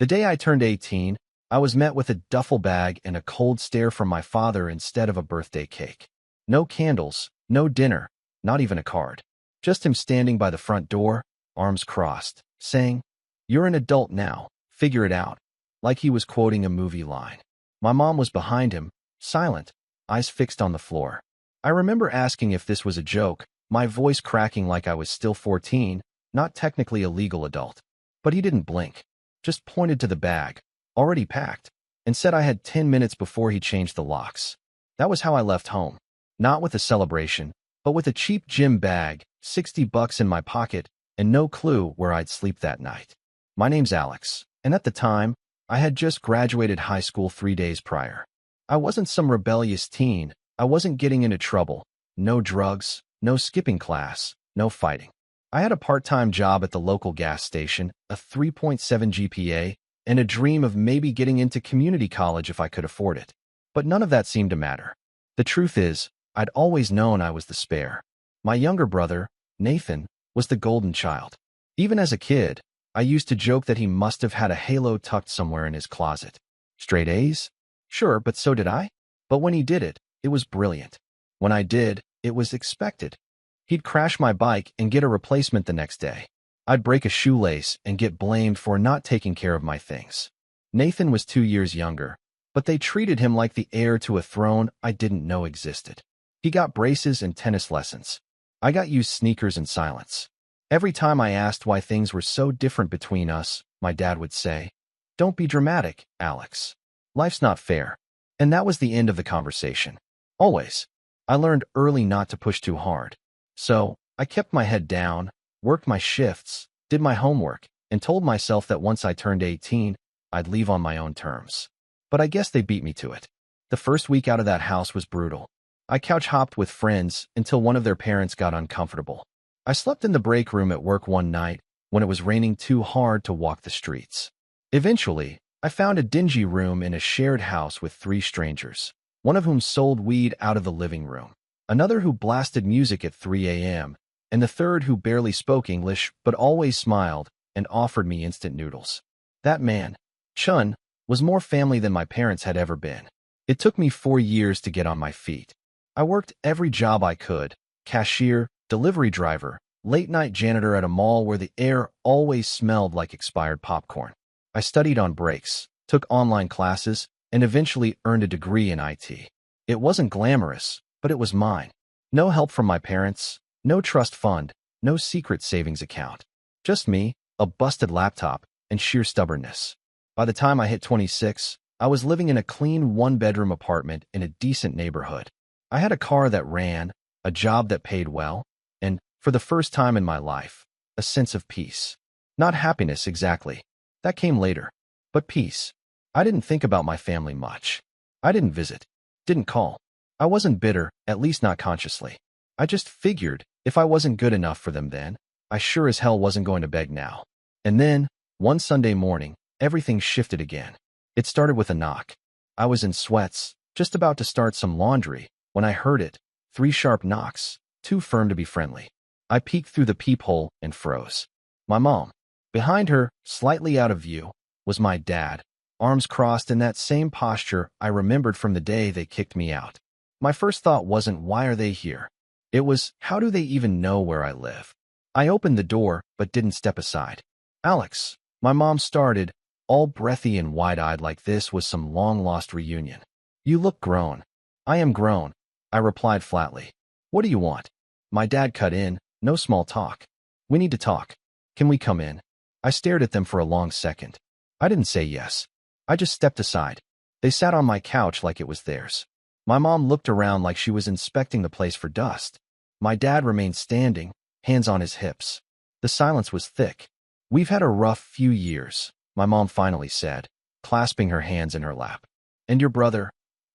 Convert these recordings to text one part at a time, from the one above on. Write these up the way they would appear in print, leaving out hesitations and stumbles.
The day I turned 18, I was met with a duffel bag and a cold stare from my father instead of a birthday cake. No candles, no dinner, not even a card. Just him standing by the front door, arms crossed, saying, "You're an adult now, figure it out," like he was quoting a movie line. My mom was behind him, silent, eyes fixed on the floor. I remember asking if this was a joke, my voice cracking like I was still 14, not technically a legal adult. But he didn't blink, just pointed to the bag, already packed, and said I had 10 minutes before he changed the locks. That was how I left home, not with a celebration, but with a cheap gym bag, $60 in my pocket, and no clue where I'd sleep that night. My name's Alex, and at the time, I had just graduated high school 3 days prior. I wasn't some rebellious teen. I wasn't getting into trouble. No drugs, no skipping class, no fighting. I had a part-time job at the local gas station, a 3.7 GPA, and a dream of maybe getting into community college if I could afford it. But none of that seemed to matter. The truth is, I'd always known I was the spare. My younger brother, Nathan, was the golden child. Even as a kid, I used to joke that he must have had a halo tucked somewhere in his closet. Straight A's? Sure, but so did I. But when he did it, it was brilliant. When I did, it was expected. He'd crash my bike and get a replacement the next day. I'd break a shoelace and get blamed for not taking care of my things. Nathan was 2 years younger, but they treated him like the heir to a throne I didn't know existed. He got braces and tennis lessons. I got used sneakers and silence. Every time I asked why things were so different between us, my dad would say, "Don't be dramatic, Alex. Life's not fair." And that was the end of the conversation. Always. I learned early not to push too hard. So, I kept my head down, worked my shifts, did my homework, and told myself that once I turned 18, I'd leave on my own terms. But I guess they beat me to it. The first week out of that house was brutal. I couch hopped with friends until one of their parents got uncomfortable. I slept in the break room at work one night when it was raining too hard to walk the streets. Eventually, I found a dingy room in a shared house with 3 strangers, one of whom sold weed out of the living room, another who blasted music at 3 a.m., and the third who barely spoke English but always smiled and offered me instant noodles. That man, Chun, was more family than my parents had ever been. It took me 4 years to get on my feet. I worked every job I could: cashier, delivery driver, late-night janitor at a mall where the air always smelled like expired popcorn. I studied on breaks, took online classes, and eventually earned a degree in IT. It wasn't glamorous, but it was mine. No help from my parents, no trust fund, no secret savings account. Just me, a busted laptop, and sheer stubbornness. By the time I hit 26, I was living in a clean 1-bedroom apartment in a decent neighborhood. I had a car that ran, a job that paid well, and, for the first time in my life, a sense of peace. Not happiness exactly. That came later. But peace. I didn't think about my family much. I didn't visit. Didn't call. I wasn't bitter, at least not consciously. I just figured, if I wasn't good enough for them then, I sure as hell wasn't going to beg now. And then, one Sunday morning, everything shifted again. It started with a knock. I was in sweats, just about to start some laundry, when I heard it. 3 sharp knocks, too firm to be friendly. I peeked through the peephole and froze. My mom. Behind her, slightly out of view, was my dad, arms crossed in that same posture I remembered from the day they kicked me out. My first thought wasn't, why are they here? It was, how do they even know where I live? I opened the door, but didn't step aside. "Alex," my mom started, all breathy and wide-eyed like this was some long-lost reunion. "You look grown." "I am grown," I replied flatly. "What do you want?" My dad cut in, "No small talk. We need to talk. Can we come in?" I stared at them for a long second. I didn't say yes. I just stepped aside. They sat on my couch like it was theirs. My mom looked around like she was inspecting the place for dust. My dad remained standing, hands on his hips. The silence was thick. "We've had a rough few years," my mom finally said, clasping her hands in her lap. "And your brother?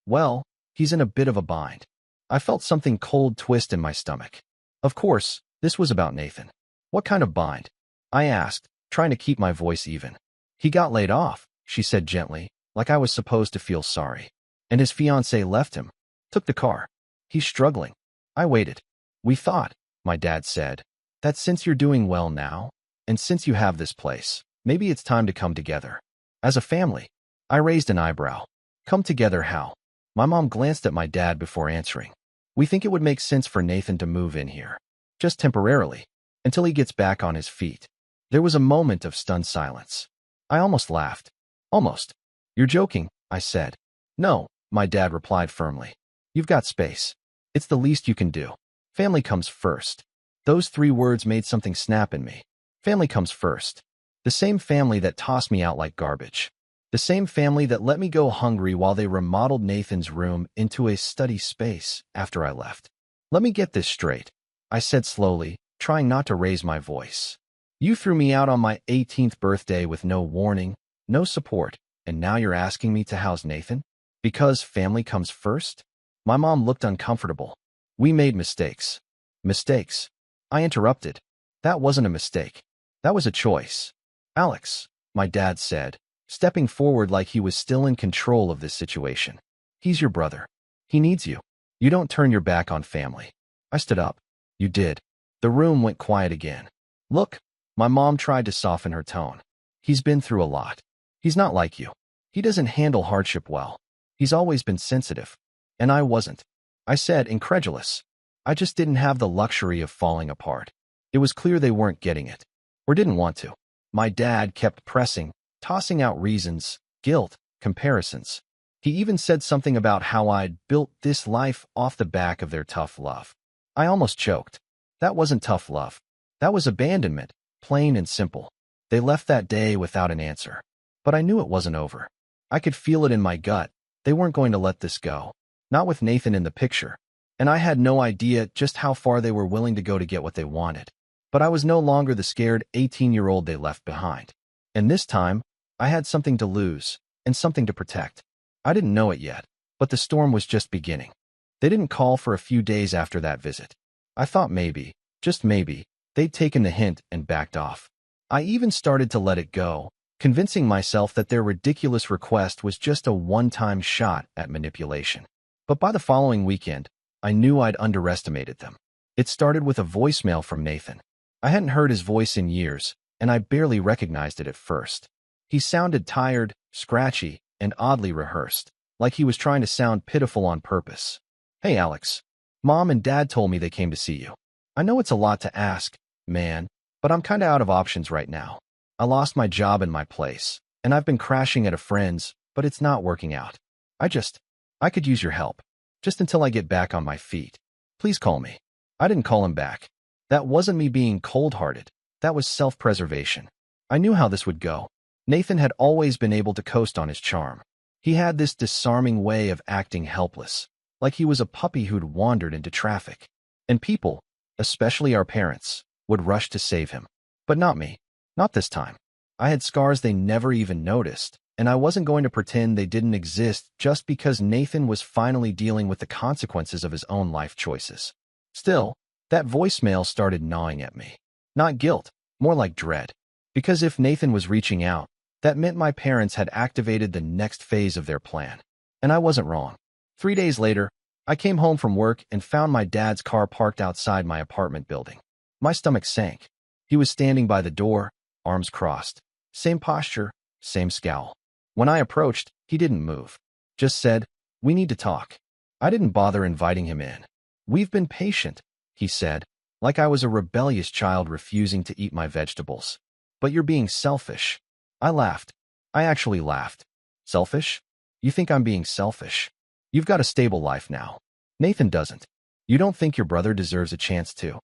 Well, he's in a bit of a bind." I felt something cold twist in my stomach. Of course, this was about Nathan. "What kind of bind?" I asked, trying to keep my voice even. "He got laid off," she said gently, like I was supposed to feel sorry. "And his fiancée left him. Took the car. He's struggling." I waited. "We thought," my dad said, "that since you're doing well now, and since you have this place, maybe it's time to come together." As a family. I raised an eyebrow. Come together how? My mom glanced at my dad before answering. We think it would make sense for Nathan to move in here. Just temporarily. Until he gets back on his feet. There was a moment of stunned silence. I almost laughed. Almost. You're joking, I said. No, my dad replied firmly. You've got space. It's the least you can do. Family comes first. Those 3 words made something snap in me. Family comes first. The same family that tossed me out like garbage. The same family that let me go hungry while they remodeled Nathan's room into a study space after I left. Let me get this straight, I said slowly, trying not to raise my voice. You threw me out on my 18th birthday with no warning, no support, and now you're asking me to house Nathan? Because family comes first? My mom looked uncomfortable. We made mistakes. Mistakes. I interrupted. That wasn't a mistake. That was a choice. Alex, my dad said, stepping forward like he was still in control of this situation. He's your brother. He needs you. You don't turn your back on family. I stood up. You did. The room went quiet again. Look, my mom tried to soften her tone. He's been through a lot. He's not like you. He doesn't handle hardship well. He's always been sensitive. And I wasn't. I said, incredulous. I just didn't have the luxury of falling apart. It was clear they weren't getting it. Or didn't want to. My dad kept pressing, tossing out reasons, guilt, comparisons. He even said something about how I'd built this life off the back of their tough love. I almost choked. That wasn't tough love. That was abandonment, plain and simple. They left that day without an answer. But I knew it wasn't over. I could feel it in my gut. They weren't going to let this go. Not with Nathan in the picture. And I had no idea just how far they were willing to go to get what they wanted. But I was no longer the scared 18-year-old they left behind. And this time, I had something to lose and something to protect. I didn't know it yet, but the storm was just beginning. They didn't call for a few days after that visit. I thought maybe, just maybe, they'd taken the hint and backed off. I even started to let it go, convincing myself that their ridiculous request was just a one-time shot at manipulation. But by the following weekend, I knew I'd underestimated them. It started with a voicemail from Nathan. I hadn't heard his voice in years, and I barely recognized it at first. He sounded tired, scratchy, and oddly rehearsed, like he was trying to sound pitiful on purpose. Hey, Alex. Mom and Dad told me they came to see you. I know it's a lot to ask, man, but I'm kinda out of options right now. I lost my job and my place, and I've been crashing at a friend's, but it's not working out. I could use your help. Just until I get back on my feet. Please call me. I didn't call him back. That wasn't me being cold-hearted. That was self-preservation. I knew how this would go. Nathan had always been able to coast on his charm. He had this disarming way of acting helpless, like he was a puppy who'd wandered into traffic. And people, especially our parents, would rush to save him. But not me. Not this time. I had scars they never even noticed, and I wasn't going to pretend they didn't exist just because Nathan was finally dealing with the consequences of his own life choices. Still, that voicemail started gnawing at me. Not guilt, more like dread. Because if Nathan was reaching out, that meant my parents had activated the next phase of their plan. And I wasn't wrong. 3 days later, I came home from work and found my dad's car parked outside my apartment building. My stomach sank. He was standing by the door, arms crossed. Same posture, same scowl. When I approached, he didn't move. Just said, "We need to talk." I didn't bother inviting him in. "We've been patient," he said, like I was a rebellious child refusing to eat my vegetables. "But you're being selfish." I laughed. I actually laughed. Selfish? You think I'm being selfish? You've got a stable life now. Nathan doesn't. You don't think your brother deserves a chance to?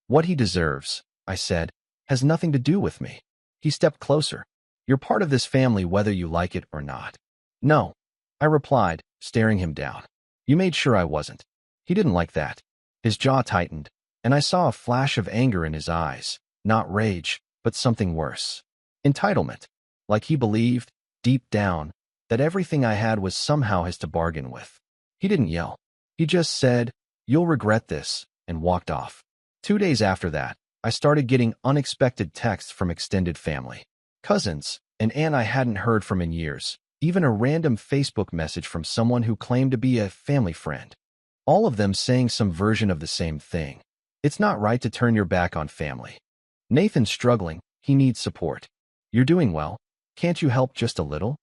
What he deserves, I said, has nothing to do with me. He stepped closer. You're part of this family whether you like it or not. No, I replied, staring him down. You made sure I wasn't. He didn't like that. His jaw tightened, and I saw a flash of anger in his eyes, not rage, but something worse. Entitlement. Like he believed, deep down, that everything I had was somehow his to bargain with. He didn't yell. He just said, "You'll regret this," and walked off. 2 days after that, I started getting unexpected texts from extended family. Cousins, an aunt I hadn't heard from in years, even a random Facebook message from someone who claimed to be a family friend. All of them saying some version of the same thing. It's not right to turn your back on family. Nathan's struggling, he needs support. You're doing well. Can't you help just a little?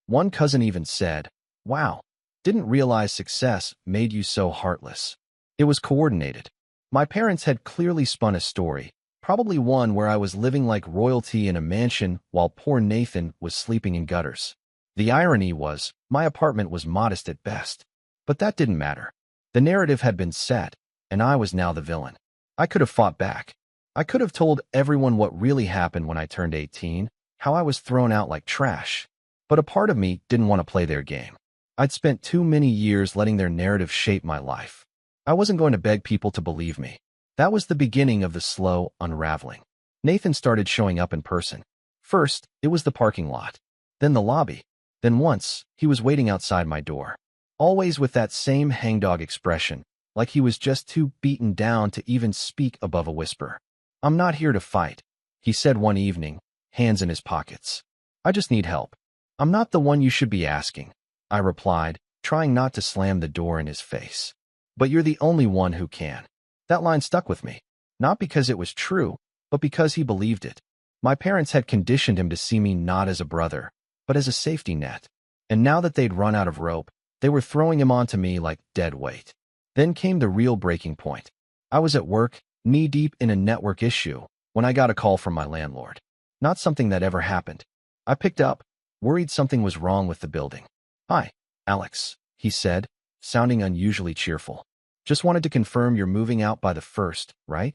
One cousin even said, wow, didn't realize success made you so heartless. It was coordinated. My parents had clearly spun a story, probably one where I was living like royalty in a mansion while poor Nathan was sleeping in gutters. The irony was, my apartment was modest at best. But that didn't matter. The narrative had been set, and I was now the villain. I could have fought back. I could have told everyone what really happened when I turned 18, how I was thrown out like trash. But a part of me didn't want to play their game. I'd spent too many years letting their narrative shape my life. I wasn't going to beg people to believe me. That was the beginning of the slow unraveling. Nathan started showing up in person. First, it was the parking lot. Then the lobby. Then once, he was waiting outside my door. Always with that same hangdog expression, like he was just too beaten down to even speak above a whisper. I'm not here to fight, he said one evening, hands in his pockets. I just need help. I'm not the one you should be asking, I replied, trying not to slam the door in his face. But you're the only one who can. That line stuck with me, not because it was true, but because he believed it. My parents had conditioned him to see me not as a brother, but as a safety net. And now that they'd run out of rope, they were throwing him onto me like dead weight. Then came the real breaking point. I was at work, knee-deep in a network issue, when I got a call from my landlord. Not something that ever happened. I picked up, worried something was wrong with the building. Hi, Alex, he said, sounding unusually cheerful. Just wanted to confirm you're moving out by the 1st, right?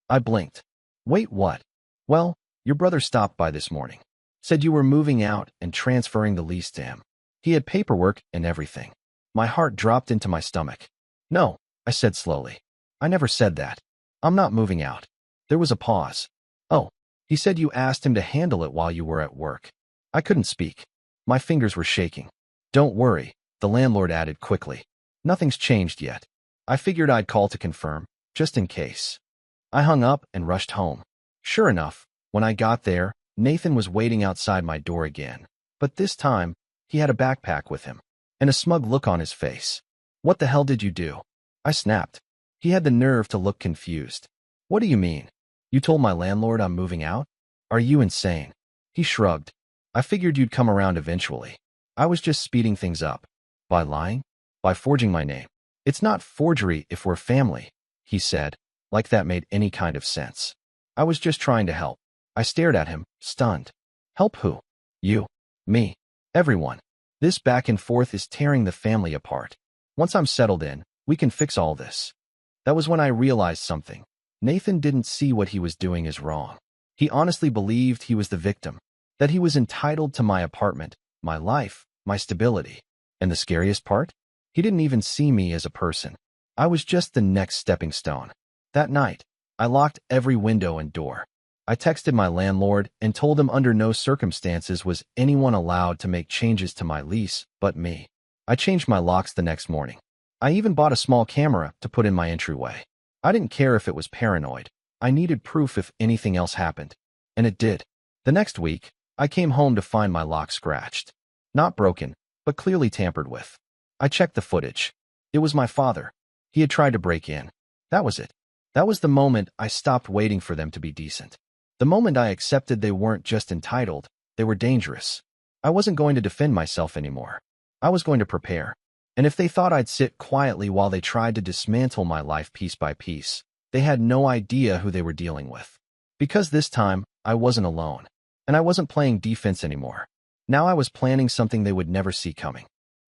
I blinked. Wait, what? Well, your brother stopped by this morning. Said you were moving out and transferring the lease to him. He had paperwork and everything. My heart dropped into my stomach. No, I said slowly. I never said that. I'm not moving out. There was a pause. Oh, he said you asked him to handle it while you were at work. I couldn't speak. My fingers were shaking. Don't worry, the landlord added quickly. Nothing's changed yet. I figured I'd call to confirm, just in case. I hung up and rushed home. Sure enough, when I got there, Nathan was waiting outside my door again. But this time, he had a backpack with him, and a smug look on his face. What the hell did you do? I snapped. He had the nerve to look confused. What do you mean? You told my landlord I'm moving out? Are you insane? He shrugged. I figured you'd come around eventually. I was just speeding things up. By lying? By forging my name. It's not forgery if we're family, he said, like that made any kind of sense. I was just trying to help. I stared at him, stunned. Help who? You. Me. Everyone. This back and forth is tearing the family apart. Once I'm settled in, we can fix all this. That was when I realized something. Nathan didn't see what he was doing as wrong. He honestly believed he was the victim, that he was entitled to my apartment, my life, my stability. And the scariest part? He didn't even see me as a person. I was just the next stepping stone. That night, I locked every window and door. I texted my landlord and told him under no circumstances was anyone allowed to make changes to my lease but me. I changed my locks the next morning. I even bought a small camera to put in my entryway. I didn't care if it was paranoid. I needed proof if anything else happened. And it did. The next week, I came home to find my lock scratched. Not broken, but clearly tampered with. I checked the footage. It was my father. He had tried to break in. That was it. That was the moment I stopped waiting for them to be decent. The moment I accepted they weren't just entitled, they were dangerous. I wasn't going to defend myself anymore. I was going to prepare. And if they thought I'd sit quietly while they tried to dismantle my life piece by piece, they had no idea who they were dealing with. Because this time, I wasn't alone. And I wasn't playing defense anymore. Now I was planning something they would never see coming.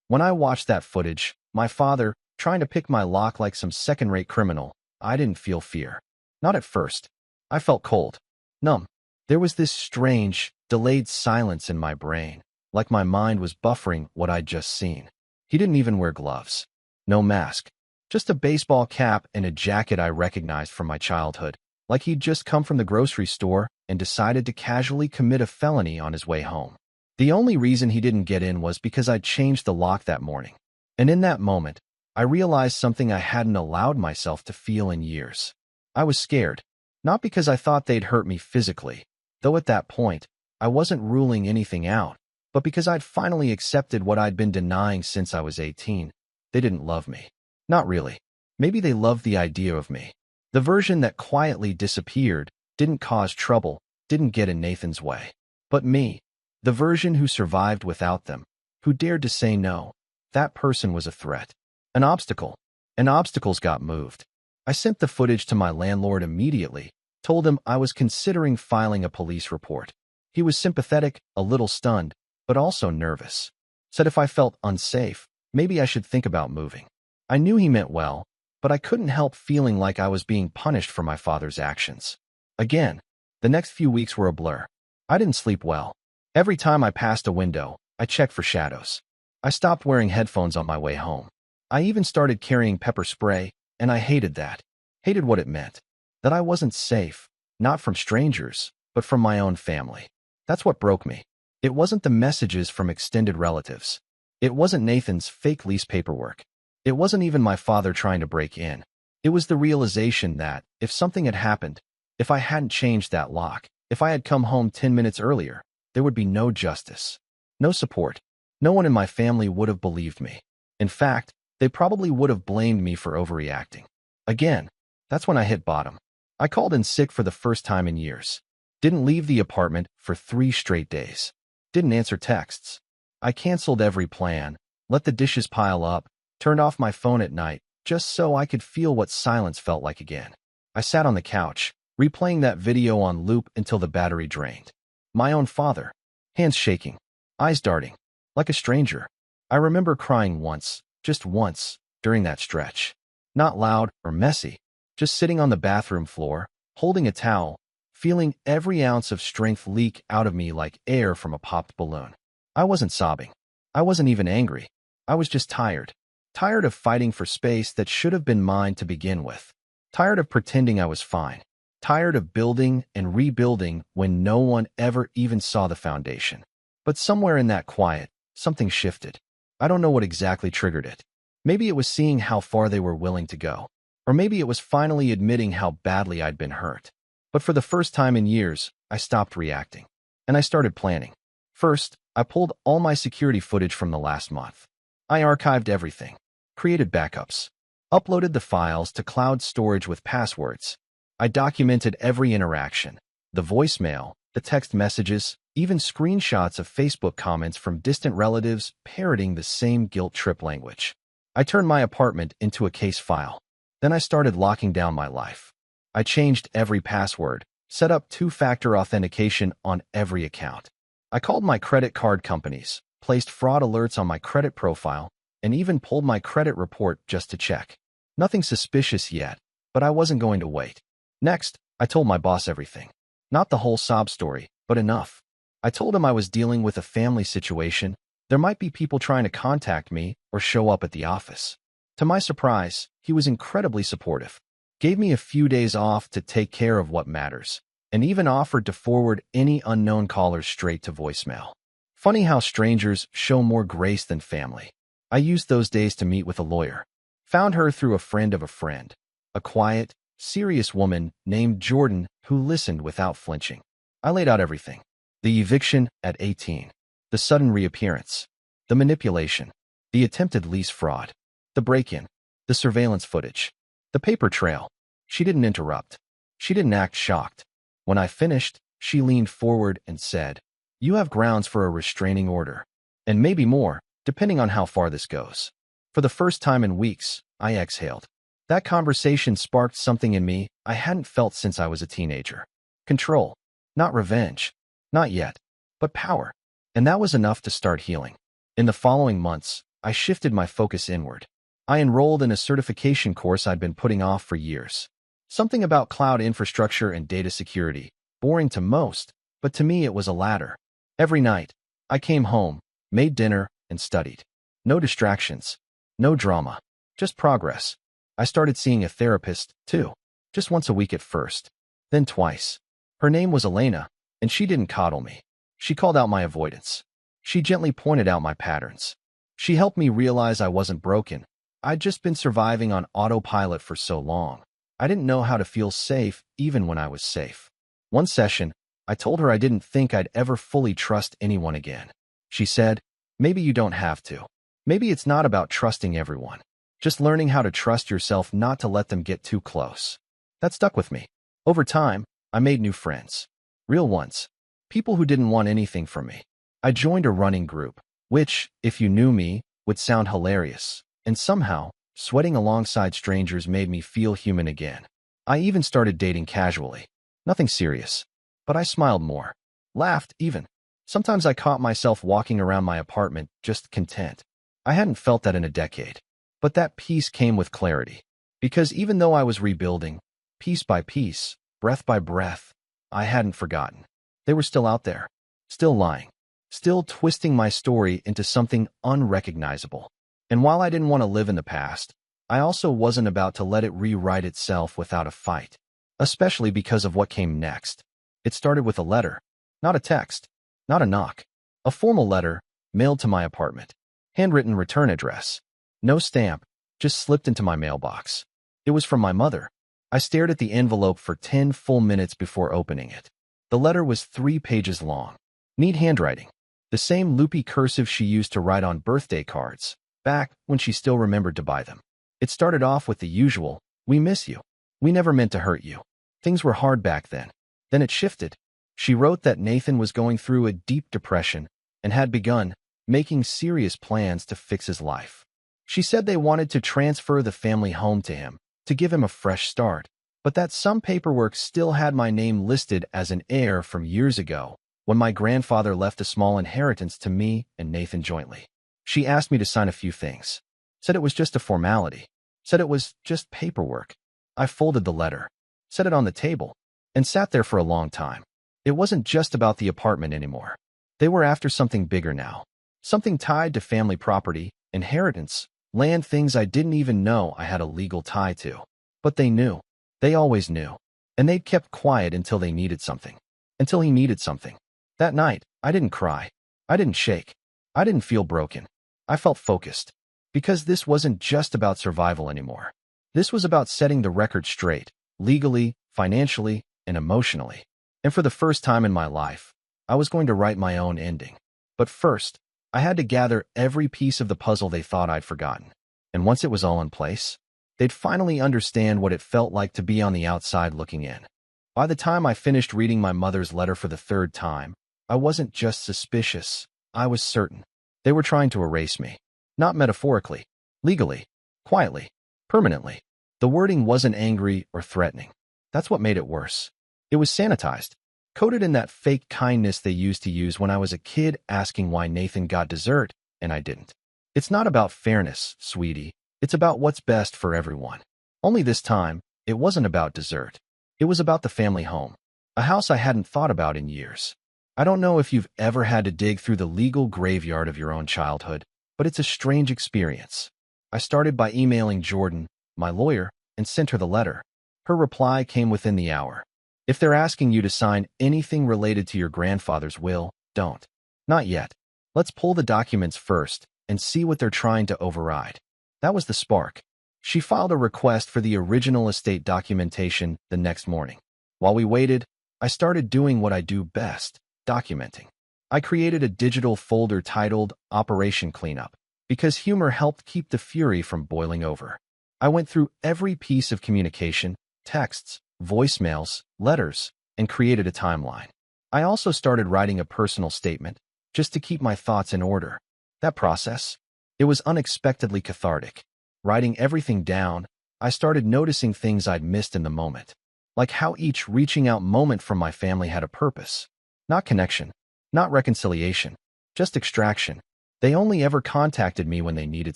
When I watched that footage, my father, trying to pick my lock like some second-rate criminal, I didn't feel fear. Not at first. I felt cold. Numb. There was this strange, delayed silence in my brain, like my mind was buffering what I'd just seen. He didn't even wear gloves. No mask. Just a baseball cap and a jacket I recognized from my childhood, like he'd just come from the grocery store and decided to casually commit a felony on his way home. The only reason he didn't get in was because I'd changed the lock that morning. And in that moment, I realized something I hadn't allowed myself to feel in years. I was scared. Not because I thought they'd hurt me physically, though at that point, I wasn't ruling anything out, but because I'd finally accepted what I'd been denying since I was 18. They didn't love me. Not really. Maybe they loved the idea of me. The version that quietly disappeared, didn't cause trouble, didn't get in Nathan's way. But me, The version who survived without them, who dared to say no. That person was a threat. An obstacle. And obstacles got moved. I sent the footage to my landlord immediately, told him I was considering filing a police report. He was sympathetic, a little stunned, but also nervous. Said if I felt unsafe, maybe I should think about moving. I knew he meant well, but I couldn't help feeling like I was being punished for my father's actions. Again, the next few weeks were a blur. I didn't sleep well. Every time I passed a window, I checked for shadows. I stopped wearing headphones on my way home. I even started carrying pepper spray, and I hated that. Hated what it meant. That I wasn't safe, not from strangers, but from my own family. That's what broke me. It wasn't the messages from extended relatives. It wasn't Nathan's fake lease paperwork. It wasn't even my father trying to break in. It was the realization that, if something had happened, if I hadn't changed that lock, if I had come home 10 minutes earlier, there would be no justice. No support. No one in my family would have believed me. In fact, they probably would have blamed me for overreacting. Again, that's when I hit bottom. I called in sick for the first time in years. Didn't leave the apartment for 3 straight days. Didn't answer texts. I canceled every plan, let the dishes pile up, turned off my phone at night, just so I could feel what silence felt like again. I sat on the couch, replaying that video on loop until the battery drained. My own father. Hands shaking. Eyes darting. Like a stranger. I remember crying once, just once, during that stretch. Not loud or messy. Just sitting on the bathroom floor, holding a towel, feeling every ounce of strength leak out of me like air from a popped balloon. I wasn't sobbing. I wasn't even angry. I was just tired. Tired of fighting for space that should have been mine to begin with. Tired of pretending I was fine. Tired of building and rebuilding when no one ever even saw the foundation. But somewhere in that quiet, something shifted. I don't know what exactly triggered it. Maybe it was seeing how far they were willing to go. Or maybe it was finally admitting how badly I'd been hurt. But for the first time in years, I stopped reacting. And I started planning. First, I pulled all my security footage from the last month. I archived everything. Created backups. Uploaded the files to cloud storage with passwords. I documented every interaction. The voicemail, the text messages, even screenshots of Facebook comments from distant relatives parroting the same guilt trip language. I turned my apartment into a case file. Then I started locking down my life. I changed every password, set up 2-factor authentication on every account. I called my credit card companies, placed fraud alerts on my credit profile, and even pulled my credit report just to check. Nothing suspicious yet, but I wasn't going to wait. Next, I told my boss everything. Not the whole sob story, but enough. I told him I was dealing with a family situation. There might be people trying to contact me or show up at the office. To my surprise, he was incredibly supportive. Gave me a few days off to take care of what matters, and even offered to forward any unknown callers straight to voicemail. Funny how strangers show more grace than family. I used those days to meet with a lawyer. Found her through a friend of a friend. A quiet, serious woman named Jordan who listened without flinching. I laid out everything. The eviction at 18. The sudden reappearance. The manipulation. The attempted lease fraud. The break-in. The surveillance footage. The paper trail. She didn't interrupt. She didn't act shocked. When I finished, she leaned forward and said, "You have grounds for a restraining order. And maybe more, depending on how far this goes." For the first time in weeks, I exhaled. That conversation sparked something in me I hadn't felt since I was a teenager. Control. Not revenge. Not yet. But power. And that was enough to start healing. In the following months, I shifted my focus inward. I enrolled in a certification course I'd been putting off for years. Something about cloud infrastructure and data security. Boring to most, but to me it was a ladder. Every night, I came home, made dinner, and studied. No distractions. No drama. Just progress. I started seeing a therapist, too. Just once a week at first. Then twice. Her name was Elena, and she didn't coddle me. She called out my avoidance. She gently pointed out my patterns. She helped me realize I wasn't broken. I'd just been surviving on autopilot for so long. I didn't know how to feel safe even when I was safe. One session, I told her I didn't think I'd ever fully trust anyone again. She said, "Maybe you don't have to. Maybe it's not about trusting everyone. Just learning how to trust yourself not to let them get too close." That stuck with me. Over time, I made new friends. Real ones. People who didn't want anything from me. I joined a running group, which, if you knew me, would sound hilarious. And somehow, sweating alongside strangers made me feel human again. I even started dating casually. Nothing serious. But I smiled more. Laughed, even. Sometimes I caught myself walking around my apartment, just content. I hadn't felt that in a decade. But that peace came with clarity. Because even though I was rebuilding, piece by piece, breath by breath, I hadn't forgotten. They were still out there. Still lying. Still twisting my story into something unrecognizable. And while I didn't want to live in the past, I also wasn't about to let it rewrite itself without a fight. Especially because of what came next. It started with a letter. Not a text. Not a knock. A formal letter, mailed to my apartment. Handwritten return address. No stamp, just slipped into my mailbox. It was from my mother. I stared at the envelope for 10 full minutes before opening it. The letter was 3 pages long. Neat handwriting. The same loopy cursive she used to write on birthday cards, back when she still remembered to buy them. It started off with the usual, "We miss you. We never meant to hurt you. Things were hard back then." Then it shifted. She wrote that Nathan was going through a deep depression and had begun making serious plans to fix his life. She said they wanted to transfer the family home to him, to give him a fresh start, but that some paperwork still had my name listed as an heir from years ago, when my grandfather left a small inheritance to me and Nathan jointly. She asked me to sign a few things. Said it was just a formality. Said it was just paperwork. I folded the letter, set it on the table, and sat there for a long time. It wasn't just about the apartment anymore. They were after something bigger now. Something tied to family property, inheritance, land, things I didn't even know I had a legal tie to. But they knew. They always knew. And they'd kept quiet until they needed something. Until he needed something. That night, I didn't cry. I didn't shake. I didn't feel broken. I felt focused. Because this wasn't just about survival anymore. This was about setting the record straight, legally, financially, and emotionally. And for the first time in my life, I was going to write my own ending. But first, I had to gather every piece of the puzzle they thought I'd forgotten. And once it was all in place, they'd finally understand what it felt like to be on the outside looking in. By the time I finished reading my mother's letter for the 3rd time, I wasn't just suspicious, I was certain. They were trying to erase me. Not metaphorically, legally, quietly, permanently. The wording wasn't angry or threatening. That's what made it worse. It was sanitized, coated in that fake kindness they used to use when I was a kid asking why Nathan got dessert and I didn't. It's not about fairness, sweetie. It's about what's best for everyone. Only this time, it wasn't about dessert. It was about the family home, a house I hadn't thought about in years. I don't know if you've ever had to dig through the legal graveyard of your own childhood, but it's a strange experience. I started by emailing Jordan, my lawyer, and sent her the letter. Her reply came within the hour. If they're asking you to sign anything related to your grandfather's will, don't. Not yet. Let's pull the documents first and see what they're trying to override. That was the spark. She filed a request for the original estate documentation the next morning. While we waited, I started doing what I do best, documenting. I created a digital folder titled Operation Cleanup, because humor helped keep the fury from boiling over. I went through every piece of communication, texts, voicemails, letters, and created a timeline. I also started writing a personal statement, just to keep my thoughts in order. That process, it was unexpectedly cathartic. Writing everything down, I started noticing things I'd missed in the moment, like how each reaching out moment from my family had a purpose. Not connection, not reconciliation, just extraction. They only ever contacted me when they needed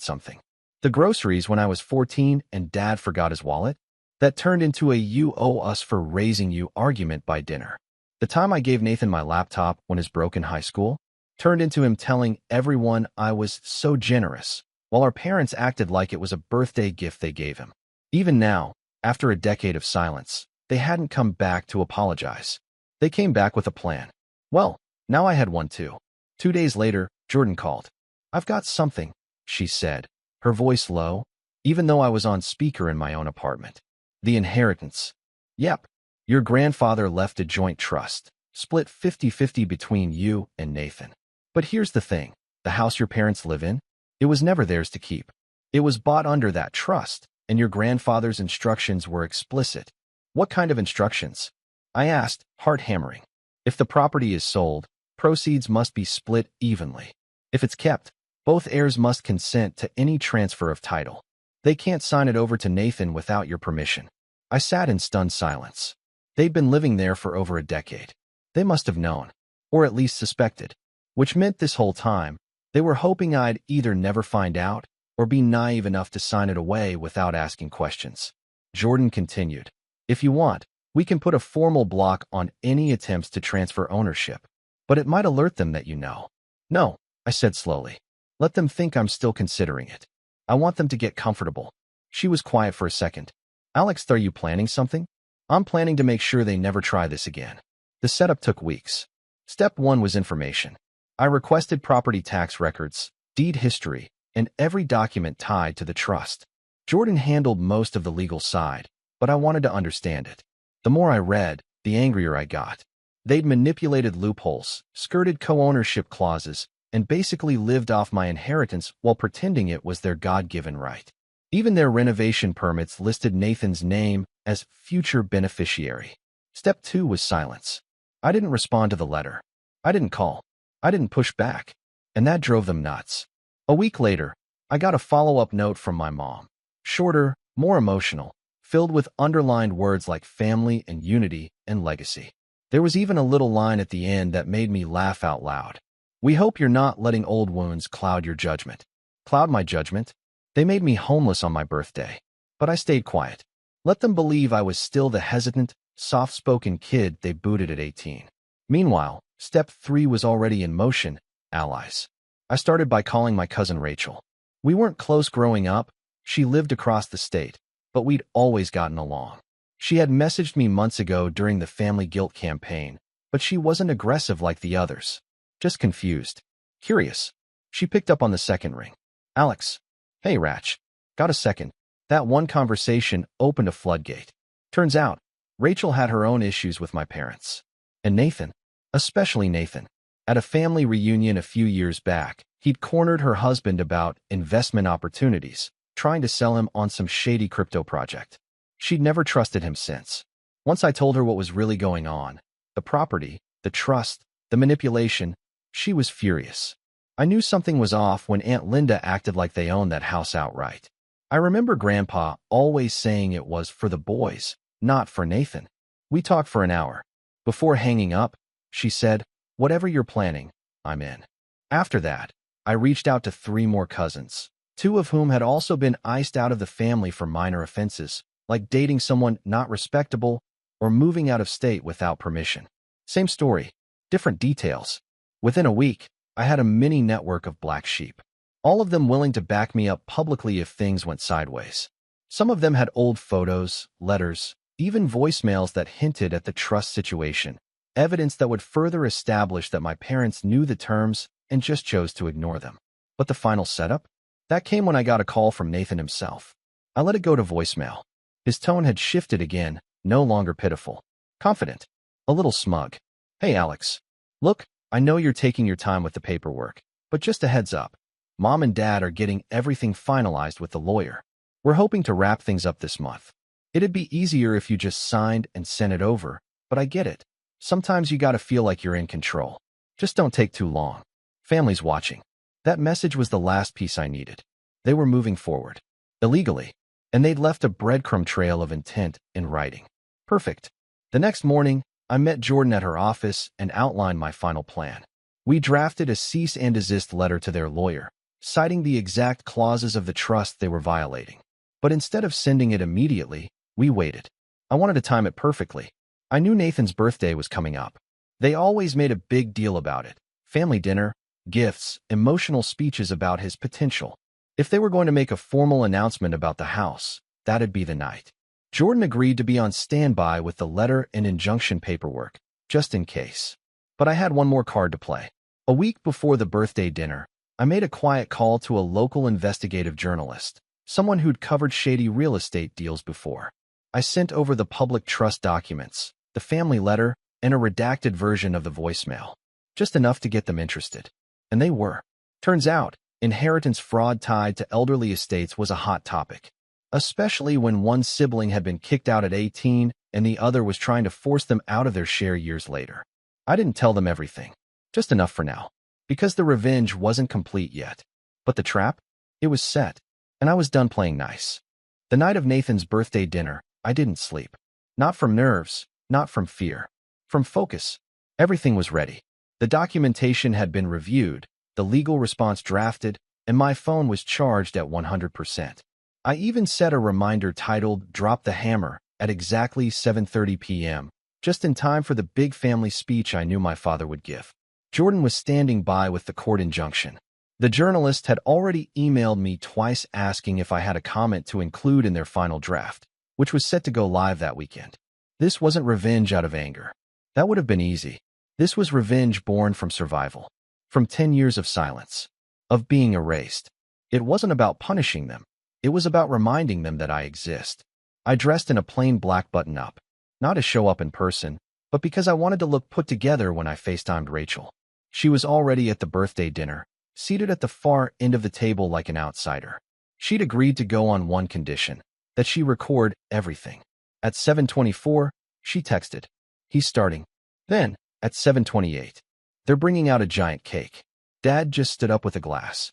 something. The groceries when I was 14 and Dad forgot his wallet? That turned into a "you owe us for raising you" argument by dinner. The time I gave Nathan my laptop when his broke in high school turned into him telling everyone I was so generous, while our parents acted like it was a birthday gift they gave him. Even now, after a decade of silence, they hadn't come back to apologize. They came back with a plan. Well, now I had one too. 2 days later, Jordan called. "I've got something," she said, her voice low, even though I was on speaker in my own apartment. "The inheritance. Yep, your grandfather left a joint trust, split 50-50 between you and Nathan. But here's the thing, the house your parents live in, it was never theirs to keep. It was bought under that trust, and your grandfather's instructions were explicit." "What kind of instructions?" I asked, heart hammering. "If the property is sold, proceeds must be split evenly. If it's kept, both heirs must consent to any transfer of title. They can't sign it over to Nathan without your permission. I sat in stunned silence. They'd been living there for over a decade. They must have known, or at least suspected, which meant this whole time, they were hoping I'd either never find out or be naive enough to sign it away without asking questions. Jordan continued, "If you want, we can put a formal block on any attempts to transfer ownership, but it might alert them that you know." "No," I said slowly. "Let them think I'm still considering it. I want them to get comfortable." She was quiet for a second. "Alex, are you planning something?" "I'm planning to make sure they never try this again." The setup took weeks. Step 1 was information. I requested property tax records, deed history, and every document tied to the trust. Jordan handled most of the legal side, but I wanted to understand it. The more I read, the angrier I got. They'd manipulated loopholes, skirted co-ownership clauses, and basically lived off my inheritance while pretending it was their God-given right. Even their renovation permits listed Nathan's name as future beneficiary. Step 2 was silence. I didn't respond to the letter. I didn't call. I didn't push back. And that drove them nuts. A week later, I got a follow-up note from my mom. Shorter, more emotional, filled with underlined words like family and unity and legacy. There was even a little line at the end that made me laugh out loud. "We hope you're not letting old wounds cloud your judgment." Cloud my judgment? They made me homeless on my birthday. But I stayed quiet. Let them believe I was still the hesitant, soft-spoken kid they booted at 18. Meanwhile, step 3 was already in motion: allies. I started by calling my cousin Rachel. We weren't close growing up. She lived across the state, but we'd always gotten along. She had messaged me months ago during the family guilt campaign, but she wasn't aggressive like the others. Just confused. Curious. She picked up on the second ring. "Alex. Hey, Ratch. Got a second?" That one conversation opened a floodgate. Turns out, Rachel had her own issues with my parents. And Nathan, especially Nathan. At a family reunion a few years back, he'd cornered her husband about investment opportunities, trying to sell him on some shady crypto project. She'd never trusted him since. Once I told her what was really going on, the property, the trust, the manipulation, she was furious. I knew something was off when Aunt Linda acted like they owned that house outright. I remember Grandpa always saying it was for the boys, not for Nathan. We talked for an hour. Before hanging up, she said, "Whatever you're planning, I'm in." After that, I reached out to 3 more cousins, 2 of whom had also been iced out of the family for minor offenses, like dating someone not respectable or moving out of state without permission. Same story, different details. Within a week, I had a mini network of black sheep, all of them willing to back me up publicly if things went sideways. Some of them had old photos, letters, even voicemails that hinted at the trust situation, evidence that would further establish that my parents knew the terms and just chose to ignore them. But the final setup? That came when I got a call from Nathan himself. I let it go to voicemail. His tone had shifted again, no longer pitiful. Confident. A little smug. "Hey, Alex. Look, I know you're taking your time with the paperwork, but just a heads up. Mom and Dad are getting everything finalized with the lawyer. We're hoping to wrap things up this month. It'd be easier if you just signed and sent it over, but I get it. Sometimes you gotta feel like you're in control. Just don't take too long. Family's watching." That message was the last piece I needed. They were moving forward. Illegally. And they'd left a breadcrumb trail of intent in writing. Perfect. The next morning, I met Jordan at her office and outlined my final plan. We drafted a cease and desist letter to their lawyer, citing the exact clauses of the trust they were violating. But instead of sending it immediately, we waited. I wanted to time it perfectly. I knew Nathan's birthday was coming up. They always made a big deal about it. Family dinner, gifts, emotional speeches about his potential. If they were going to make a formal announcement about the house, that'd be the night. Jordan agreed to be on standby with the letter and injunction paperwork, just in case. But I had one more card to play. A week before the birthday dinner, I made a quiet call to a local investigative journalist, someone who'd covered shady real estate deals before. I sent over the public trust documents, the family letter, and a redacted version of the voicemail. Just enough to get them interested. And they were. Turns out, inheritance fraud tied to elderly estates was a hot topic, especially when one sibling had been kicked out at 18 and the other was trying to force them out of their share years later. I didn't tell them everything. Just enough for now. Because the revenge wasn't complete yet. But the trap? It was set. And I was done playing nice. The night of Nathan's birthday dinner, I didn't sleep. Not from nerves, not from fear. From focus. Everything was ready. The documentation had been reviewed, the legal response drafted, and my phone was charged at 100%. I even set a reminder titled "Drop the Hammer" at exactly 7:30 p.m., just in time for the big family speech I knew my father would give. Jordan was standing by with the court injunction. The journalist had already emailed me twice asking if I had a comment to include in their final draft, which was set to go live that weekend. This wasn't revenge out of anger. That would have been easy. This was revenge born from survival. From 10 years of silence. Of being erased. It wasn't about punishing them. It was about reminding them that I exist. I dressed in a plain black button-up. Not to show up in person, but because I wanted to look put together when I FaceTimed Rachel. She was already at the birthday dinner, seated at the far end of the table like an outsider. She'd agreed to go on one condition, that she record everything. At 7:24, she texted, "He's starting." Then, at 7:28, "They're bringing out a giant cake." Dad just stood up with a glass.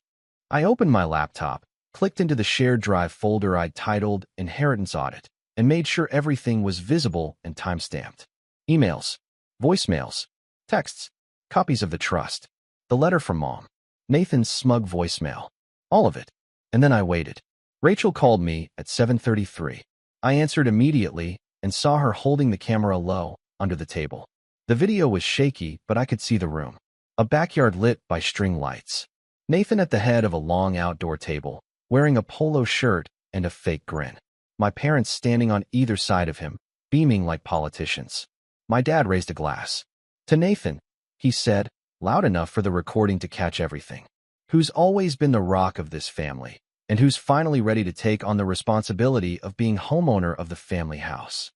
I opened my laptop, clicked into the shared drive folder I'd titled Inheritance Audit, and made sure everything was visible and time-stamped. Emails, voicemails, texts, copies of the trust, the letter from Mom, Nathan's smug voicemail, all of it. And then I waited. Rachel called me at 7:33. I answered immediately and saw her holding the camera low, under the table. The video was shaky, but I could see the room. A backyard lit by string lights. Nathan at the head of a long outdoor table, wearing a polo shirt and a fake grin. My parents standing on either side of him, beaming like politicians. My dad raised a glass. "To Nathan," he said, loud enough for the recording to catch everything. "Who's always been the rock of this family, and who's finally ready to take on the responsibility of being homeowner of the family house."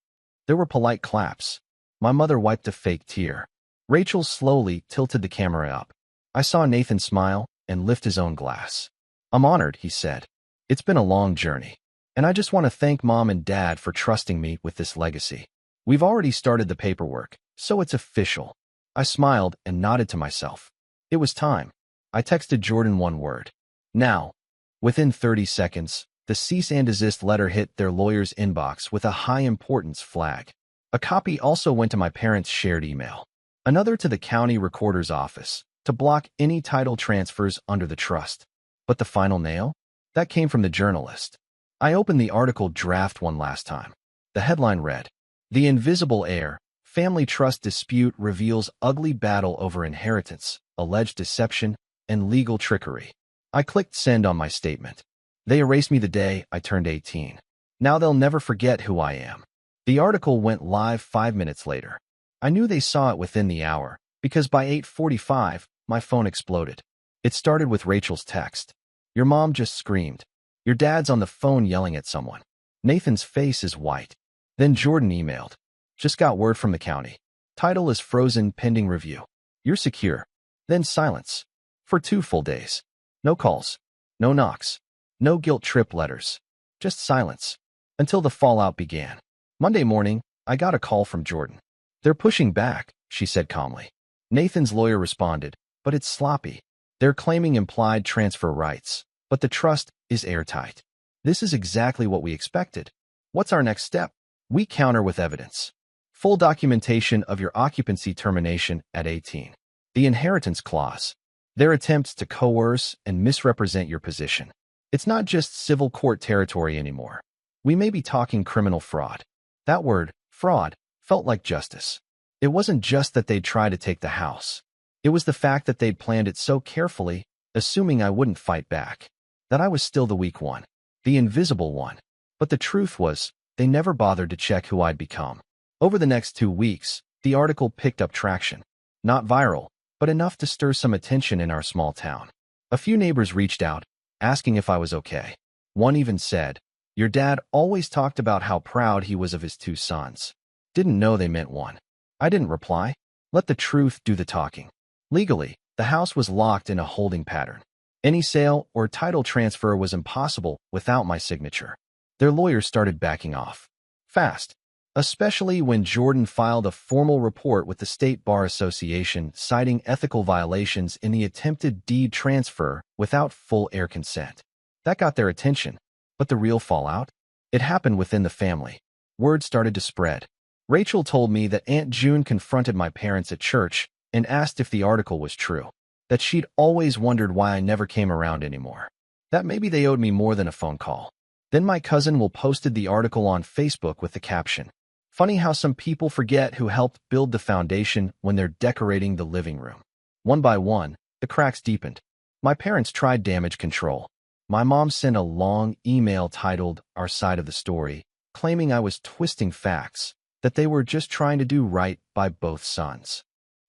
There were polite claps. My mother wiped a fake tear. Rachel slowly tilted the camera up. I saw Nathan smile and lift his own glass. "I'm honored," he said. "It's been a long journey. And I just want to thank Mom and Dad for trusting me with this legacy. We've already started the paperwork, so it's official." I smiled and nodded to myself. It was time. I texted Jordan one word. "Now." Within 30 seconds, the cease and desist letter hit their lawyer's inbox with a high-importance flag. A copy also went to my parents' shared email. Another to the county recorder's office, to block any title transfers under the trust. But the final nail? That came from the journalist. I opened the article draft one last time. The headline read, "The Invisible Heir, Family Trust Dispute Reveals Ugly Battle Over Inheritance, Alleged Deception, and Legal Trickery." I clicked send on my statement. They erased me the day I turned 18. Now they'll never forget who I am. The article went live 5 minutes later. I knew they saw it within the hour, because by 8:45, my phone exploded. It started with Rachel's text. "Your mom just screamed. Your dad's on the phone yelling at someone. Nathan's face is white." Then Jordan emailed. "Just got word from the county. Title is frozen pending review. You're secure." Then silence. For 2 full days. No calls. No knocks. No guilt trip letters. Just silence. Until the fallout began. Monday morning, I got a call from Jordan. "They're pushing back," she said calmly. Nathan's lawyer responded, "But it's sloppy. They're claiming implied transfer rights, but the trust is airtight." This is exactly what we expected. What's our next step? We counter with evidence. Full documentation of your occupancy termination at 18. The inheritance clause. Their attempts to coerce and misrepresent your position. It's not just civil court territory anymore. We may be talking criminal fraud. That word, fraud, felt like justice. It wasn't just that they'd try to take the house. It was the fact that they'd planned it so carefully, assuming I wouldn't fight back. That I was still the weak one. The invisible one. But the truth was, they never bothered to check who I'd become. Over the next 2 weeks, the article picked up traction. Not viral, but enough to stir some attention in our small town. A few neighbors reached out, asking if I was okay. One even said, "Your dad always talked about how proud he was of his 2 sons. Didn't know they meant one." I didn't reply. Let the truth do the talking. Legally, the house was locked in a holding pattern. Any sale or title transfer was impossible without my signature. Their lawyers started backing off. Fast. especially when Jordan filed a formal report with the State Bar Association citing ethical violations in the attempted deed transfer without full heir consent. That got their attention, but the real fallout? It happened within the family. Word started to spread. Rachel told me that Aunt June confronted my parents at church and asked if the article was true, that she'd always wondered why I never came around anymore, that maybe they owed me more than a phone call. Then my cousin Will posted the article on Facebook with the caption, "Funny how some people forget who helped build the foundation when they're decorating the living room." One by one, the cracks deepened. My parents tried damage control. My mom sent a long email titled "Our Side of the Story," claiming I was twisting facts, that they were just trying to do right by both sons.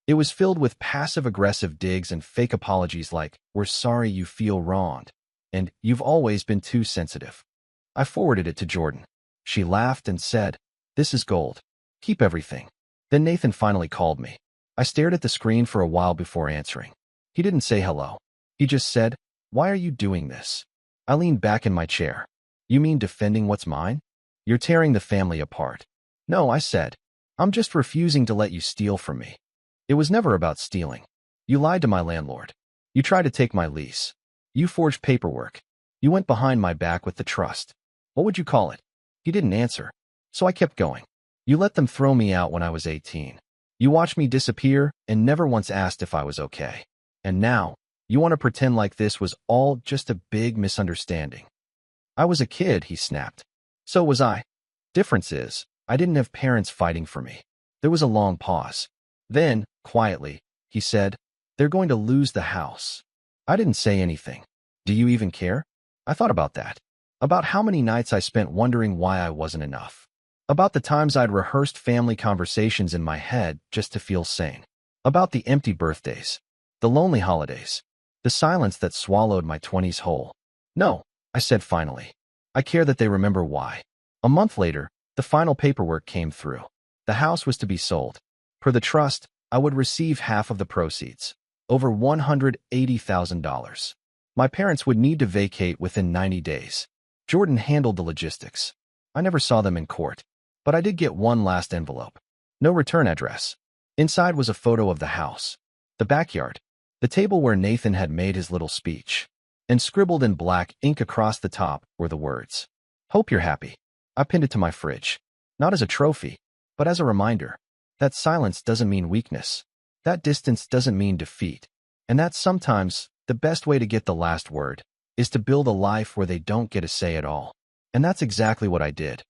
It was filled with passive-aggressive digs and fake apologies like, "We're sorry you feel wronged," and "You've always been too sensitive." I forwarded it to Jordan. She laughed and said, "This is gold. Keep everything." Then Nathan finally called me. I stared at the screen for a while before answering. He didn't say hello. He just said, "Why are you doing this?" I leaned back in my chair. "You mean defending what's mine? You're tearing the family apart." "No," I said. "I'm just refusing to let you steal from me." "It was never about stealing. You lied to my landlord. You tried to take my lease. You forged paperwork. You went behind my back with the trust. What would you call it?" He didn't answer, so I kept going. "You let them throw me out when I was 18. You watched me disappear and never once asked if I was okay. And now, you want to pretend like this was all just a big misunderstanding." "I was a kid," he snapped. "So was I. Difference is, I didn't have parents fighting for me." There was a long pause. Then, quietly, he said, "They're going to lose the house." I didn't say anything. "Do you even care?" I thought about that. About how many nights I spent wondering why I wasn't enough. About the times I'd rehearsed family conversations in my head just to feel sane. About the empty birthdays. The lonely holidays. The silence that swallowed my 20s whole. "No," I said finally. "I care that they remember why." A month later, the final paperwork came through. The house was to be sold. Per the trust, I would receive half of the proceeds, over $180,000. My parents would need to vacate within 90 days. Jordan handled the logistics. I never saw them in court, but I did get one last envelope. No return address. Inside was a photo of the house, the backyard, the table where Nathan had made his little speech, and scribbled in black ink across the top were the words, "Hope you're happy." I pinned it to my fridge, not as a trophy, but as a reminder that silence doesn't mean weakness, that distance doesn't mean defeat, and that sometimes the best way to get the last word is to build a life where they don't get a say at all. And that's exactly what I did.